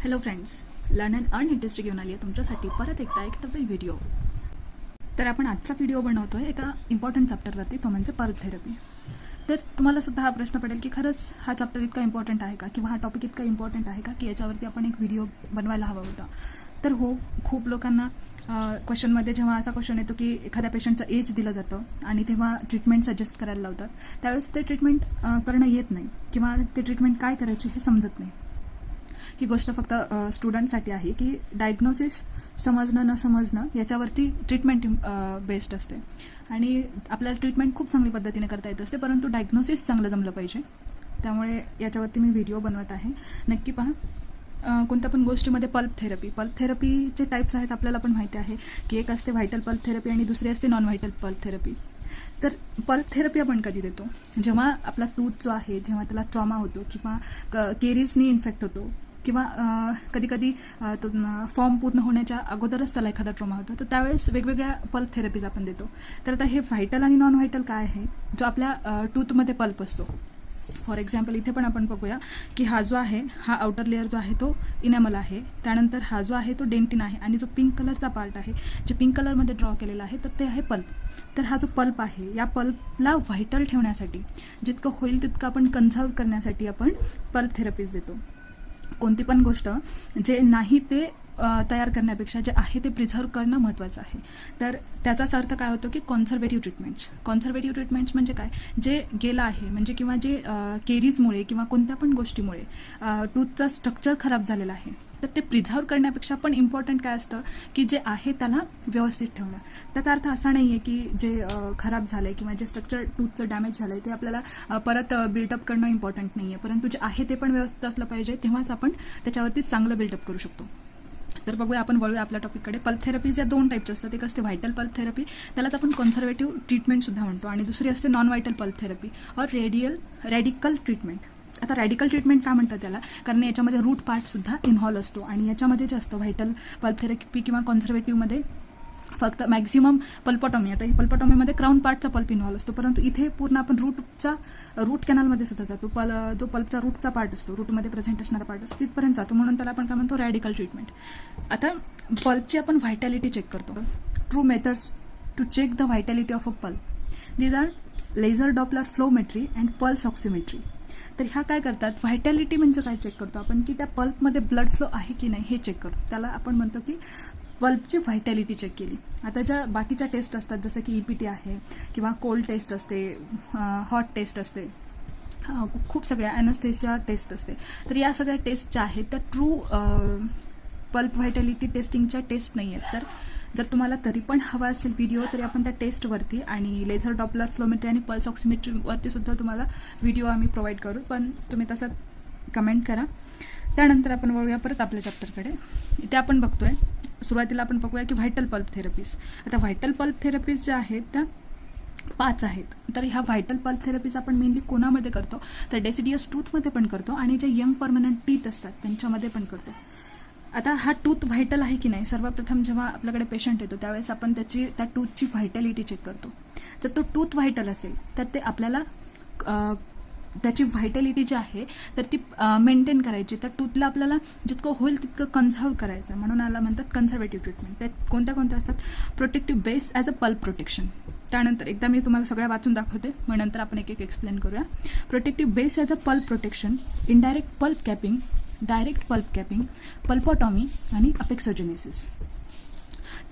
Hello friends, learn and earn industry घेऊन आली आहे तुमच्यासाठी परत एकदा एक नवीन व्हिडिओ. तर आपण आजचा व्हिडिओ बनवतोय एका इम्पॉर्टंट चॅप्टरवरती, तो म्हणजे पल्प थेरपी. तर तुम्हाला सुद्धा हा प्रश्न पडेल की खरंच हा चॅप्टर इतका इम्पॉर्टंट आहे का, किंवा हा टॉपिक इतका इम्पॉर्टंट आहे का की याच्यावरती आपण एक व्हिडिओ बनवायला हवा होता. तर हो, खूप लोकांना क्वेश्चनमध्ये जेव्हा असा क्वेश्चन येतो की एखाद्या पेशंटचं एज दिलं जातं आणि तेव्हा ट्रीटमेंट सजेस्ट करायला लावतात, त्यावेळेस ते ट्रीटमेंट करणं येत नाही किंवा ते ट्रीटमेंट काय करायची हे समजत नाही. ही गोष्ट फक्त स्टुडंटसाठी आहे की डायग्नोसिस समजणं न समजणं याच्यावरती ट्रीटमेंट बेस्ड असते आणि आपल्याला ट्रीटमेंट खूप चांगली पद्धतीने करता येत असते, परंतु डायग्नोसिस चांगलं जमलं पाहिजे. त्यामुळे याच्यावरती मी व्हिडिओ बनवत आहे, नक्की पहा. कोणत्या पण गोष्टीमध्ये पल्प थेरपीचे टाईप्स आहेत आपल्याला पण माहिती आहे की एक असते व्हायटल पल्प थेरपी आणि दुसरी असते नॉन व्हायटल पल्प थेरपी. तर पल्प थेरपी आपण कधी देतो? जेव्हा आपला टूथ जो आहे, जेव्हा त्याला ट्रॉमा होतो किंवा केरीजनी इन्फेक्ट होतो किंवा कधी कधी तो फॉर्म पूर्ण होण्याच्या अगोदरच त्याला एखादा ट्रॉमा होतो, तर त्यावेळेस वेगवेगळ्या पल्प थेरपीज आपण देतो. तर आता हे व्हायटल आणि नॉन व्हायटल काय आहे? जो आपल्या टूथमध्ये पल्प असतो. फॉर एक्झाम्पल इथे पण आपण बघूया की हा जो आहे, हा आउटर लेअर जो आहे तो इनॅमल आहे, त्यानंतर हा जो आहे तो डेंटिन आहे आणि जो पिंक कलरचा पार्ट आहे, जे पिंक कलरमध्ये ड्रॉ केलेला आहे, तर ते आहे पल्प. तर हा जो पल्प आहे, या पल्पला व्हायटल ठेवण्यासाठी जितकं होईल तितकं आपण कन्झर्व करण्यासाठी आपण पल्प थेरपीज देतो. कोणती पण गोष्ट जे नाही ते तयार करण्यापेक्षा जे आहे ते प्रिझर्व करणं महत्त्वाचं आहे. तर त्याचाच अर्थ काय होतो की कॉन्झर्वेटिव्ह ट्रीटमेंट्स म्हणजे काय? जे गेलं आहे म्हणजे किंवा जे केरीजमुळे किंवा कोणत्या पण गोष्टीमुळे टूथचा स्ट्रक्चर खराब झालेला आहे, तर ते प्रिझर्व करण्यापेक्षा पण इम्पॉर्टंट काय असतं की जे आहे त्याला व्यवस्थित ठेवणं. त्याचा अर्थ असा नाही आहे की जे खराब झालं आहे किंवा जे स्ट्रक्चर टूथचं डॅमेज झालं आहे ते आपल्याला परत बिल्डअप करणं इम्पॉर्टंट नाही आहे, परंतु जे आहे ते पण व्यवस्थित असलं पाहिजे, तेव्हाच आपण त्याच्यावरती चांगलं बिल्डअप करू शकतो. तर बघूया, आपण वळूया आपल्या टॉपिककडे. पल्प थेरपीज या दोन टाईपच्या असतात. एक असते व्हायटल पल्प थेरपी, त्यालाच आपण कॉन्झर्वेटिव्ह ट्रीटमेंट सुद्धा म्हणतो, आणि दुसरी असते नॉन व्हायटल पल्प थेरपी और रॅडिकल ट्रीटमेंट. आता रॅडिकल ट्रीटमेंट का म्हणतात त्याला? कारण याच्यामध्ये रूट पार्ट सुद्धा इन्व्हॉल्व असतो, आणि याच्यामध्ये जे असतं व्हायटल पल्प थेरपी किंवा कॉन्झर्वेटिव्हमध्ये फक्त मॅक्झिमम पल्पोटॉमी. आता ही पल्पोटॉमीमध्ये क्राऊन पार्टचा पल्प इन्व्हॉल्व असतो, परंतु इथे पूर्ण आपण रूट कॅनलमध्ये सुद्धा जातो. जो पल्पचा रूटचा पार्ट असतो, रूटमध्ये प्रेझेंट असणारा पार्ट असतो, तिथपर्यंत जातो, म्हणून त्याला आपण काय म्हणतो? Radical treatment. आता पल्पची आपण व्हायटॅलिटी चेक करतो. Two methods to check the vitality of a pulp, these are laser Doppler flowmetry and pulse oximetry. तर ह्या काय करतात? व्हायटॅलिटी म्हणजे काय चेक करतो आपण? की त्या पल्पमध्ये ब्लड फ्लो आहे की नाही हे चेक करतो. त्याला आपण म्हणतो की पल्पची व्हायटॅलिटी चेक केली. आता ज्या बाकीच्या टेस्ट असतात, जसं की EPT आहे किंवा कोल्ड टेस्ट असते, हॉट टेस्ट असते, खूप सगळ्या ॲनेस्थेशिया टेस्ट असते. तर या सगळ्या टेस्ट ज्या आहेत त्या ट्रू पल्प व्हायटॅलिटी टेस्टिंगच्या टेस्ट नाही आहेत. तर जर तुम्हाला तरी पण हवा असेल व्हिडिओ, तरी आपण त्या टेस्टवरती आणि लेझर डॉपलर फ्लोमेट्री आणि पल्स ऑक्सिमेट्रीवरती सुद्धा तुम्हाला व्हिडिओ आम्ही प्रोव्हाइड करू, पण तुम्ही तसं कमेंट करा. त्यानंतर आपण वळूया परत आपल्या चॅप्टरकडे. इथे आपण बघतोय, सुरुवातीला आपण बघूया की व्हायटल पल्प थेरपीज. आता व्हायटल पल्प थेरपीज ज्या आहेत त्या 5 आहेत. तर ह्या व्हायटल पल्प थेरपीज आपण मेनली कोणामध्ये करतो? तर डेसिडियस टूथमध्ये पण करतो आणि जे यंग परमनंट टीथ असतात त्यांच्यामध्ये पण करतो. आता हा टूथ व्हायटल आहे की नाही, सर्वप्रथम जेव्हा आपल्याकडे पेशंट येतो त्यावेळेस आपण त्या टूथची व्हायटॅलिटी चेक करतो. जर तो टूथ व्हायटल असेल तर ते आपल्याला त्याची व्हायटॅलिटी जी आहे तर ती मेंटेन करायची. तर टूथला आपल्याला जितकं होईल तितकं कन्झर्व करायचं, म्हणून याला म्हणतात कन्झर्वेटिव्ह ट्रीटमेंट. त्यात कोणत्या असतात? Protective base as a pulp protection. त्यानंतर एकदा मी तुम्हाला सगळ्या वाचून दाखवते, मग नंतर आपण एक एक्सप्लेन करूया. Protective base as a pulp protection, indirect pulp capping, direct pulp capping, pulpotomy आणि अपेक्सोजेनेसिस.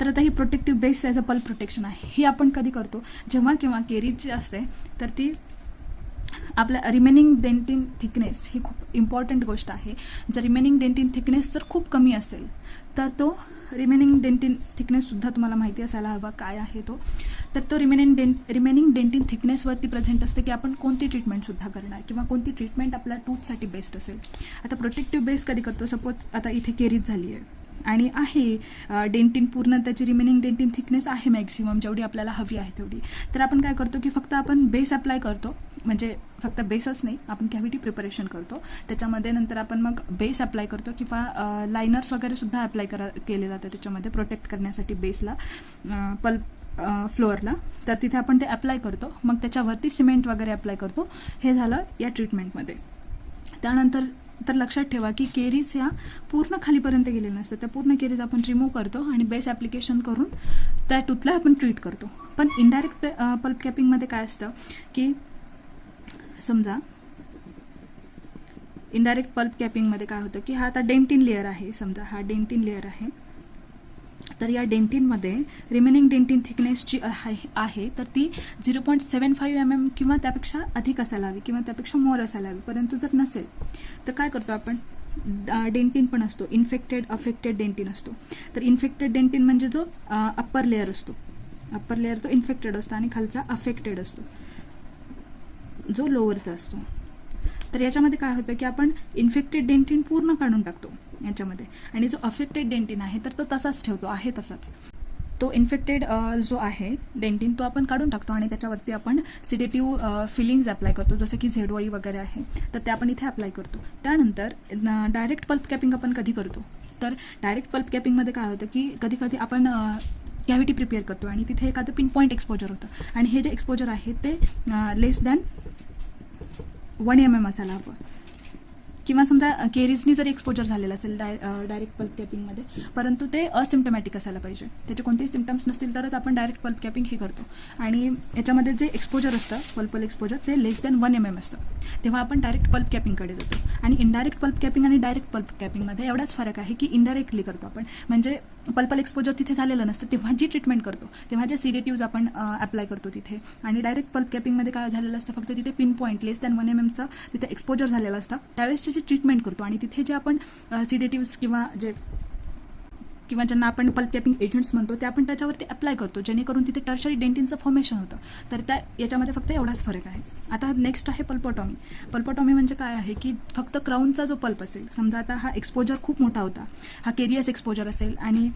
तर आता ही protective base as a pulp protection आहे, ही आपण कधी करतो? जेव्हा किंवा केरीज जी असते तर ती आपल्या रिमेनिंग डेंटिन थिकनेस, ही खूप इम्पॉर्टंट गोष्ट आहे. जर रिमेनिंग डेंटिन थिकनेस जर खूप कमी असेल तर तो रिमेनिंग डेंटिन थिकनेस सुद्धा तुम्हाला माहिती असायला हवा काय आहे तो. तर तो रिमेनिंग डेंटिन थिकनेसवरती प्रेझेंट असते की आपण कोणती ट्रीटमेंट सुद्धा करणार किंवा कोणती ट्रीटमेंट आपल्या टूथसाठी बेस्ट असेल. आता प्रोटेक्टिव्ह बेस कधी करतो? सपोज आता इथे केरीज झाली आहे आणि आहे डेंटिन पूर्ण, त्याची रिमेनिंग डेंटिन थिकनेस आहे मॅक्सिमम जेवढी आपल्याला हवी आहे तेवढी. तर आपण काय करतो की फक्त आपण बेस अप्लाय करतो, म्हणजे फक्त बेसच नाही, आपण कॅव्हिटी प्रिपरेशन करतो त्याच्यामध्ये. नंतर आपण मग बेस अप्लाय करतो किंवा लायनर्स वगैरे सुद्धा अप्लाय केले जातं त्याच्यामध्ये प्रोटेक्ट करण्यासाठी बेसला, पल्प फ्लोअरला. तर तिथे आपण ते अप्लाय करतो, मग त्याच्यावरती सिमेंट वगैरे अप्लाय करतो. हे झालं या ट्रीटमेंटमध्ये. त्यानंतर तर लक्षात ठेवा की केरीज ह्या पूर्ण खालीपर्यंत गेलेल्या नसतात. त्या पूर्ण केरीज आपण रिमूव्ह करतो आणि बेस ॲप्लिकेशन करून त्या टूथला आपण ट्रीट करतो. पण इनडायरेक्ट पल्प कॅपिंगमध्ये काय असतं की समजा इनडायरेक्ट पल्प कॅपिंगमध्ये काय होतं की हा आता डेंटिन लेअर आहे, समजा हा डेंटिन लेअर आहे. तर या डेंटिनमध्ये रिमेनिंग डेंटिन थिकनेस जी आहे तर ती 0.75 mm किंवा त्यापेक्षा अधिक असायला हवी किंवा त्यापेक्षा मोर असायला हवी. परंतु जर नसेल तर काय करतो आपण, डेंटिन पण असतो, इन्फेक्टेड अफेक्टेड डेंटिन असतो. तर इन्फेक्टेड डेंटिन म्हणजे जो अप्पर लेअर असतो, अप्पर लेअर तो इन्फेक्टेड असतो आणि खालचा अफेक्टेड असतो जो लोअरचा असतो. तर याच्यामध्ये काय होतं की आपण इन्फेक्टेड डेंटिन पूर्ण काढून टाकतो याच्यामध्ये आणि जो अफेक्टेड डेंटिन आहे तर तो तसाच ठेवतो, आहे तसाच. तो इन्फेक्टेड जो आहे डेंटिन तो आपण काढून टाकतो आणि त्याच्यावरती आपण सिडेटिव्ह फिलिंग्ज अप्लाय करतो, जसं की झेडवळी वगैरे आहे तर ते आपण इथे अप्लाय करतो. त्यानंतर डायरेक्ट पल्प कॅपिंग आपण कधी करतो, तर डायरेक्ट पल्प कॅपिंगमध्ये काय होतं की कधी कधी आपण कॅव्हिटी प्रिपेअर करतो आणि तिथे एखादं पिन पॉईंट एक्सपोजर होतं आणि हे जे एक्सपोजर आहे ते लेस दॅन 1 mm असायला हवं. किंवा समजा केरीजनी जरी एक्सपोजर झालेलं असेल डायरेक्ट पल्प कॅपिंगमध्ये, परंतु ते असिम्टमॅटिक असायला पाहिजे, त्याचे कोणतेही सिम्टम्स नसतील तरच आपण डायरेक्ट पल्प कॅपिंग हे करतो. आणि याच्यामध्ये जे एक्सपोजर असतं पल्पल एक्सपोजर ते लेस दॅन 1 mm असतं, तेव्हा आपण डायरेक्ट पल्प कॅपिंगकडे जातो. आणि इनडायरेक्ट पल्प कॅपिंग आणि डायरेक्ट पल्प कॅपिंगमध्ये एवढाच फरक आहे की इनडायरेक्टली करतो आपण, म्हणजे पल्पल एक्सपोजर तिथे झालेलं नसतं तेव्हा जी ट्रीटमेंट करतो, तेव्हा जे सिडेटिव्ज आपण अप्लाय करतो तिथे. आणि डायरेक्ट पल्प कॅपिंगमध्ये काय झालेलं असतं, फक्त तिथे पिन पॉईंट लेस दॅन 1 mm तिथे एक्सपोजर झालेलं असतं, त्यावेळेसची जी ट्रीटमेंट करतो आणि तिथे जे आपण सिडेटिव्स किंवा ज्यांना आपण पल्प कॅपिंग एजंट्स म्हणतो ते आपण त्याच्यावरती अप्लाय करतो, जेणेकरून तिथे टर्शरी डेंटिनचं फॉर्मेशन होतं. तर याच्यामध्ये फक्त एवढाच फरक आहे. आता नेक्स्ट आहे पल्पोटॉमी. पल्पोटॉमी म्हणजे काय आहे की फक्त क्राऊनचा जो पल्प असेल, समजा आता हा एक्सपोजर खूप मोठा होता, हा केरियस एक्सपोजर असेल आणि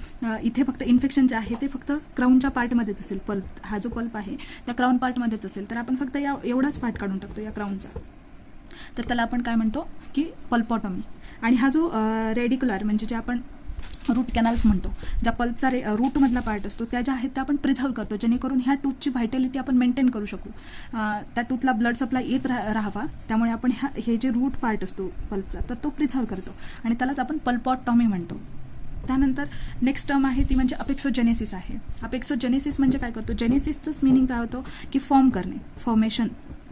इथे फक्त इन्फेक्शन जे आहे ते फक्त क्राऊनच्या पार्टमध्येच असेल, पल्प हा जो पल्प आहे त्या क्राऊन पार्टमध्येच असेल, तर आपण फक्त एवढाच पार्ट काढून टाकतो या क्राऊनचा, तर त्याला आपण काय म्हणतो की पल्पोटॉमी. आणि हा जो रेडिक्युलर म्हणजे जे आपण रूट कॅनल्स म्हणतो, ज्या पल्पचा रूटमधला पार्ट असतो त्या ज्या आहेत त्या आपण प्रिझर्व्ह करतो, जेणेकरून ह्या टूथची व्हायटॅलिटी आपण मेंटेन करू शकू, त्या टूथला ब्लड सप्लाय येत राहावा. त्यामुळे आपण हे जे रूट पार्ट असतो पल्पचा तर तो प्रिझर्व्ह करतो आणि त्यालाच आपण पल्पोटॉमी म्हणतो. त्यानंतर नेक्स्ट टर्म आहे ती म्हणजे अपेक्सोजेनेसिस आहे. अपेक्सोजेनेसिस म्हणजे काय करतो, जेनेसिसचंच मिनिंग काय होतो की फॉर्म करणे, फॉर्मेशन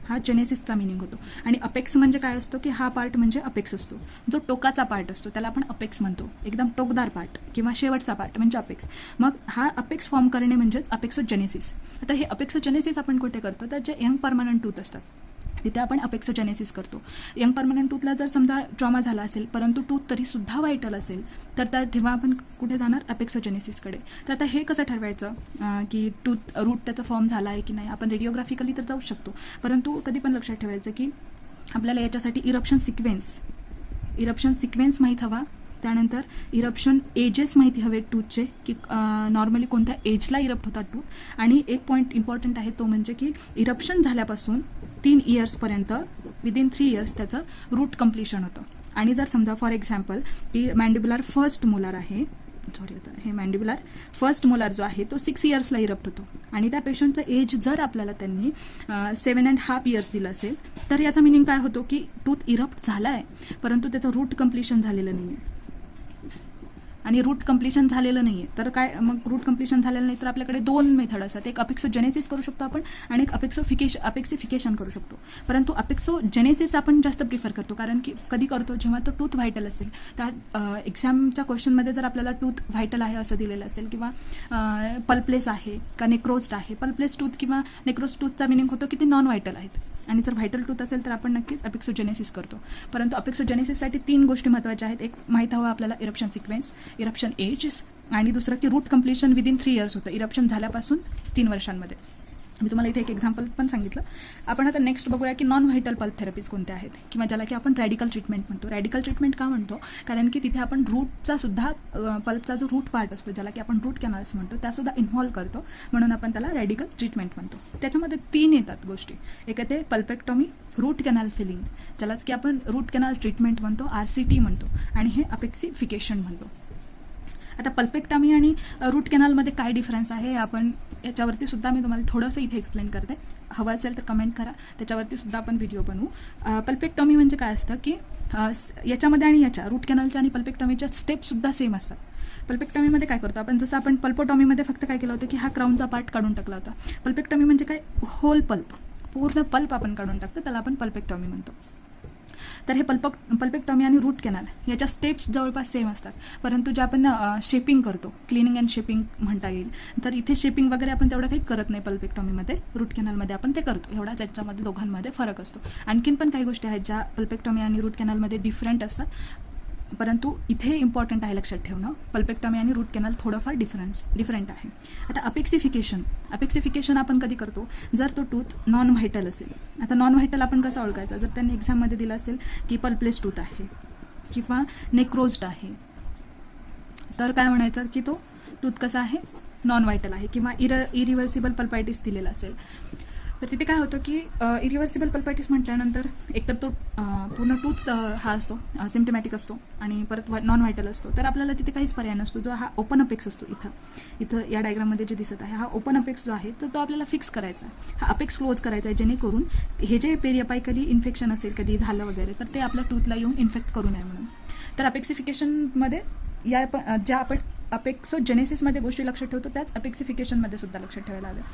हा जेनेसिसचा मिनिंग होतो. आणि अपेक्स म्हणजे काय असतो की हा पार्ट म्हणजे अपेक्स असतो, जो टोकाचा पार्ट असतो त्याला आपण अपेक्स म्हणतो, एकदम टोकदार पार्ट किंवा शेवटचा पार्ट म्हणजे अपेक्स. मग हा अपेक्स फॉर्म करणे म्हणजेच अपेक्सोजेनेसिस. आता हे अपेक्सोजेनेसिस आपण कुठे करतो, तर जे यंग परमनंट टूथ असतात तिथे आपण अपेक्सोजेनेसिस करतो. यंग परमनंट टूथला जर समजा ट्रॉमा झाला असेल परंतु टूथ तरी सुद्धा व्हायटल असेल तर तेव्हा आपण कुठे जाणार, अपेक्सोजेनेसिसकडे. तर आता हे कसं ठरवायचं की टूथ रूट त्याचा फॉर्म झाला आहे की नाही, आपण रेडिओग्राफिकली तर जाऊ शकतो, परंतु कधी पण लक्षात ठेवायचं की आपल्याला याच्यासाठी इरप्शन सिक्वेन्स माहीत हवा. त्यानंतर इरप्शन एजेस माहिती हवे टूथचे की नॉर्मली कोणत्या एजला इरप्ट होतात टूथ. आणि एक पॉईंट इम्पॉर्टंट आहे तो म्हणजे की इरप्शन झाल्यापासून 3 इयर्सपर्यंत विदिन 3 इयर्स त्याचं रूट कम्प्लिशन होतं. आणि जर समजा फॉर एक्झाम्पल की मॅन्डिब्युलर फर्स्ट मोलार आहे, आता हे मॅन्डिब्युलर फर्स्ट मोलार जो आहे तो 6 इयर्सला इरप्ट होतो आणि त्या पेशंटचं एज जर आपल्याला त्यांनी 7.5 इयर्स दिलं असेल तर याचा मिनिंग काय होतो की टूथ इरप्ट झाला आहे परंतु त्याचं रूट कम्प्लिशन झालेलं नाही आहे. आणि रूट कम्प्लिशन झालेलं नाही आहे तर काय, मग रूट कम्प्लिशन झालेलं नाही तर आपल्याकडे 2 मेथड असतात, एक अपेक्सोजेनेसिस करू शकतो आपण आणि एक अपेक्सिफिकेशन करू शकतो. परंतु अपेक्सोजेनेसिस आपण जास्त प्रिफर करतो, कारण की कधी करतो, जेव्हा तो टूथ व्हायटल असेल. त्या एक्झामच्या क्वेश्चनमध्ये जर आपल्याला टूथ व्हायटल आहे असं दिलेलं असेल किंवा पल्पलेस आहे का नेक्रोस्ड आहे, पल्पलेस टूथ किंवा नेक्रोस्ड टूथचा मिनिंग होतो की ते नॉन व्हायटल आहेत. आणि जर व्हायटल टूथ असेल तर आपण नक्कीच अपेक्सोजेनेसिस करतो. परंतु अपेक्सोजेनेसिससाठी 3 गोष्टी महत्त्वाच्या आहेत. एक माहीत हवं आपल्याला इरप्शन सिक्वेन्स, इरप्शन एजेस आणि दुसरं की रूट कम्प्लिशन विदिन 3 इयर्स होतं, इरप्शन झाल्यापासून 3 वर्षांमध्ये. मी तुम्हाला इथे एक एक्झाम्पल पण सांगितलं. आपण आता नेक्स्ट बघूया की नॉन व्हायटल पल्प थेरपीज कोणत्या आहेत किंवा ज्याला की आपण रॅडिकल ट्रीटमेंट म्हणतो. रॅडिकल ट्रीटमेंट का म्हणतो, कारण की तिथे आपण रूटचा सुद्धा पल्पचा जो रूट पार्ट असतो ज्याला की आपण रूट कॅनल्स म्हणतो त्यासुद्धा इन्व्हॉल्व करतो, म्हणून आपण त्याला रॅडिकल ट्रीटमेंट म्हणतो. त्याच्यामध्ये 3 येतात गोष्टी. एक येते पल्पेक्टॉमी, रूट कॅनल फिलिंग ज्यालाच की आपण रूट कॅनल ट्रीटमेंट म्हणतो, RCT म्हणतो, आणि हे अपेक्सिफिकेशन म्हणतो. आता पल्पेक्टॉमी आणि रूट कॅनलमध्ये काय डिफरन्स आहे हे आपण याच्यावरती सुद्धा मी तुम्हाला थोडंसं इथे एक्सप्लेन करते. हवं असेल तर कमेंट करा, त्याच्यावरती सुद्धा आपण व्हिडिओ बनवू. पल्पेक्टॉमी म्हणजे काय असतं की याच्यामध्ये आणि याच्या रूट कॅनलच्या आणि पल्पेक्टॉमीच्या स्टेपसुद्धा सेम असतात. पल्पेक्टॉमीमध्ये काय करतो आपण, जसं आपण पल्पोटॉमीमध्ये फक्त काय केलं होतं की हा क्राऊनचा पार्ट काढून टाकला होता. पल्पेक्टॉमी म्हणजे काय, होल पल्प, पूर्ण पल्प आपण काढून टाकतो, त्याला आपण पल्पेक्टॉमी म्हणतो. तर हे पल्पेक्टॉमी आणि रूट कॅनल याच्या स्टेप्स जवळपास सेम असतात, परंतु जे आपण शेपिंग करतो, क्लिनिंग अँड शेपिंग म्हणता येईल, तर इथे शेपिंग वगैरे आपण तेवढं काही करत नाही पल्पेक्टॉमीमध्ये. रूट कॅनलमध्ये आपण ते करतो, एवढाच याच्यामध्ये दोघांमध्ये फरक असतो. आणखीन पण काही गोष्टी आहेत ज्या पल्पेक्टॉमी आणि रूट कॅनलमध्ये डिफरंट असतात, परंतु इथे इम्पॉर्टंट आहे लक्षात ठेवणं, पल्पेक्टॉमी आणि रूट कॅनल थोडंफार डिफरंट आहे. आता अपेक्सिफिकेशन आपण कधी करतो, जर तो टूथ नॉन व्हायटल असेल. आता नॉन व्हायटल आपण कसं ओळखायचं, जर त्यांनी एक्झाममध्ये दिलं असेल की पल्पलेस टूथ आहे किंवा नेक्रोज्ड आहे, तर काय म्हणायचं की तो टूथ कसा आहे, नॉन व्हायटल आहे. किंवा इरिव्हर्सिबल पल्पायटिस दिलेला असेल, तर तिथे काय होतं की इरिव्हर्सिबल पल्पायटिस म्हटल्यानंतर एकतर तो पूर्ण टूथ हा असतो, सिम्टमॅटिक असतो, आणि परत नॉन व्हायटल असतो. तर आपल्याला तिथे काहीच पर्याय नसतो. जो हा ओपन अपेक्स असतो, इथं या डायग्राममध्ये जे दिसत आहे, हा ओपन अपेक्स जो आहे तर तो आपल्याला फिक्स करायचा, हा अपेक्स क्लोज करायचा आहे, जेणेकरून हे जे पेरिअपायकली इन्फेक्शन असेल कधी झालं वगैरे, तर ते आपल्या टूथला येऊन इन्फेक्ट करू नये म्हणून. तर अपेक्सिफिकेशनमध्ये ज्या आपण अपेक्सोजेनेसिसमध्ये गोष्टी लक्षात ठेवतो, त्याच अपेक्सिफिकेशनमध्ये सुद्धा लक्षात ठेवायला हव्या.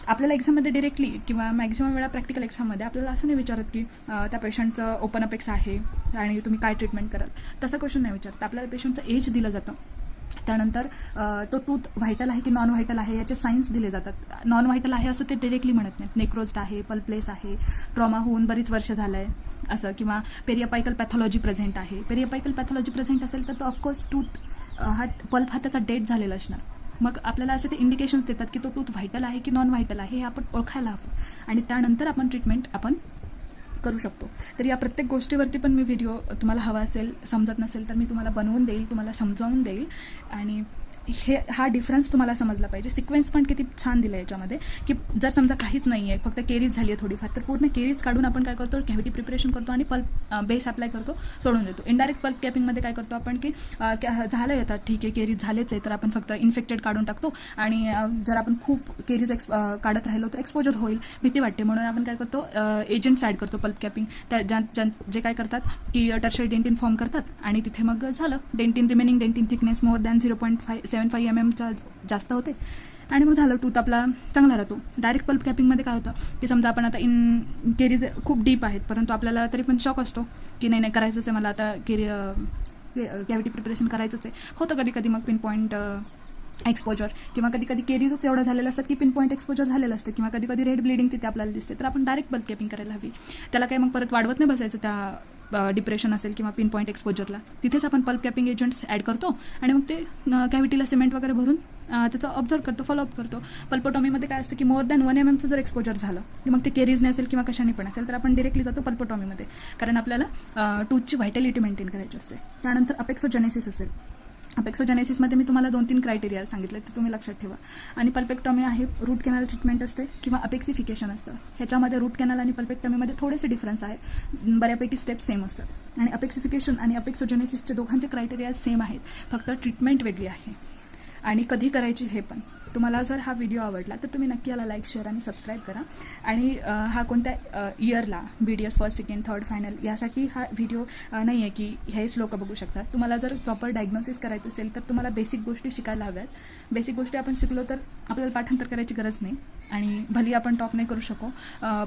आपल्याला एक्झाममध्ये डिरेक्टली किंवा मॅक्झिमम वेळा प्रॅक्टिकल एक्झाममध्ये आपल्याला असं नाही विचारत की त्या पेशंटचं ओपन अपेक्स आहे आणि तुम्ही काय ट्रीटमेंट कराल, तसं क्वेश्चन नाही विचारत. आपल्याला पेशंटचं एज दिलं जातं, त्यानंतर तो टूथ व्हायटल आहे की नॉन व्हायटल आहे याचे सायन्स दिले जातात. नॉन व्हायटल आहे असं ते डिरेक्टली म्हणत नाहीत, नेक्रोज्ड आहे, पल्पलेस आहे, ट्रॉमा होऊन बरीच वर्ष झालं आहे असं, किंवा पेरिअपायकल पॅथॉलॉजी प्रेझेंट आहे. पेरिअपायकल पॅथॉलॉजी प्रेझेंट असेल तर तो ऑफकोर्स टूथ पल्प हा त्याचा डेट झालेला असणार. मग आपल्याला असे ते इंडिकेशन्स देतात की तो टूथ व्हायटल आहे की नॉन व्हायटल आहे हे आपण ओळखायला हवं, आणि त्यानंतर आपण ट्रीटमेंट आपण करू शकतो. तर या प्रत्येक गोष्टीवरती पण मी व्हिडिओ तुम्हाला हवा असेल, समजत नसेल तर मी तुम्हाला बनवून देईल, तुम्हाला समजावून देईल. आणि हा डिफरन्स तुम्हाला समजला पाहिजे. सिक्वेन्स पण किती छान दिलं आहे याच्यामध्ये, की जर समजा काहीच नाही आहे, फक्त केरीज झाली आहे थोडीफार, तर पूर्ण केरीज काढून आपण काय करतो, कॅव्हिटी प्रिपरेशन करतो आणि पल्प बेस अप्लाय करतो, सोडून देतो. इनडायरेक्ट पल्प कॅपिंगमध्ये काय करतो आपण की झालं येतात, ठीक आहे केरीज झालेच आहे, तर आपण फक्त इन्फेक्टेड काढून टाकतो, आणि जर आपण खूप केरीज काढत राहिलो तर एक्सपोजर होईल, भीती वाटते, म्हणून आपण काय करतो, एजंट्स ॲड करतो पल्प कॅपिंग. त्या जे काय करतात की टर्शरी डेंटिन फॉर्म करतात, आणि तिथे मग झालं dentin, remaining dentin thickness more than 0.75 mm जास्त होते, आणि मग झालं टूथ आपला चांगला राहतो. डायरेक्ट पल्प कॅपिंगमध्ये काय होतं की समजा आपण आता केरीज खूप डीप आहेत, परंतु आपल्याला तरी पण शॉक असतो की नाही करायचंच आहे मला आता, कॅव्हिटी प्रिपरेशन करायचंच आहे. होतं कधी कधी मग पिन पॉईंट एक्सपोजर, किंवा कधी कधी केरीजच एवढं झालेलं असतात की पिन पॉईंट एक्सपोजर झालेलं असतं, किंवा कधी कधी रेड ब्लिडिंग तिथे आपल्याला दिसते, तर आपण डायरेक्ट पल्प कॅपिंग करायला हवी. त्याला काय मग परत वाढवत नाही बसायचं त्या डिप्रेशन असेल किंवा पिन पॉईंट एक्सपोजरला, तिथेच आपण पल्प कॅपिंग एजंट्स ॲड करतो, आणि मग ते कॅव्हिटीला सिमेंट वगैरे भरून त्याचं ऑब्झर्व करतो, फॉलोअप करतो. पल्पोटॉमीमध्ये काय असतं की मोर दॅन 1 mm जर एक्सपोजर झालं की मग ते केरीजने असेल किंवा कशाने पण असेल, तर आपण डिरेक्टली जातो पल्पोटॉमीमध्ये, कारण आपल्याला टूथची व्हायटॅलिटी मेंटेन करायची असते. त्यानंतर अपेक्सोजेनेसिस असेल, अपेक्सोजेनेसिसमध्ये मी तुम्हाला 2-3 क्रायटेरिया सांगितले, ते तुम्ही लक्षात ठेवा. आणि पल्पेक्टॉमी आहे, रूट कॅनल ट्रीटमेंट असते किंवा अपेक्सिफिकेशन असतं. ह्याच्यामध्ये रूट कॅनल आणि पल्पेक्टॉमीमध्ये थोडेसे डिफरन्स आहेत, बऱ्यापैकी स्टेप्स सेम असतात. आणि अपेक्सिफिकेशन आणि अपेक्सोजेनेसिसचे दोघांचे क्रायटेरिया सेम आहेत, फक्त ट्रीटमेंट वेगळी आहे, आणि कधी करायची हे पण. तुम्हाला जर हा व्हिडिओ आवडला तर तुम्ही नक्की याला लाईक, शेअर आणि सबस्क्राईब करा. आणि हा कोणत्या इयरला, BDS first, second, third, final यासाठी हा व्हिडिओ नाही आहे की हेच लोक बघू शकतात. तुम्हाला जर प्रॉपर डायग्नोसिस करायचं असेल तर तुम्हाला बेसिक गोष्टी शिकायला हव्यात. बेसिक गोष्टी आपण शिकलो तर आपल्याला पाठांतर करायची गरज नाही, आणि भली आपण टॉप नाही करू शकू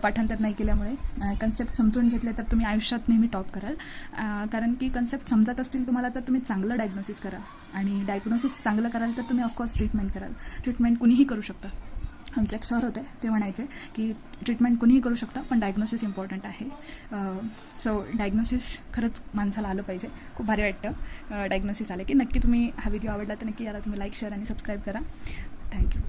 पाठांतर नाही केल्यामुळे. कन्सेप्ट समजून घेतले तर तुम्ही आयुष्यात नेहमी टॉप कराल, कारण की कन्सेप्ट समजत असतील तुम्हाला तर तुम्ही चांगलं डायग्नोसिस करा, आणि डायग्नोसिस चांगलं कराल तर तुम्ही ऑफकोर्स ट्रीटमेंट कराल. ट्रीटमेंट कुणीही करू शकतं. आमचे एक सर होते, ते म्हणायचे की ट्रीटमेंट कुणीही करू शकतं, पण डायग्नोसिस इम्पॉर्टंट आहे. सो डायग्नोसिस खरंच माणसाला आलं पाहिजे. खूप भारी वाटतं डायग्नोसिस आलं की. नक्की तुम्ही हा व्हिडिओ आवडला तर नक्की याला तुम्ही लाईक, शेअर आणि सबस्क्राईब करा. थँक्यू.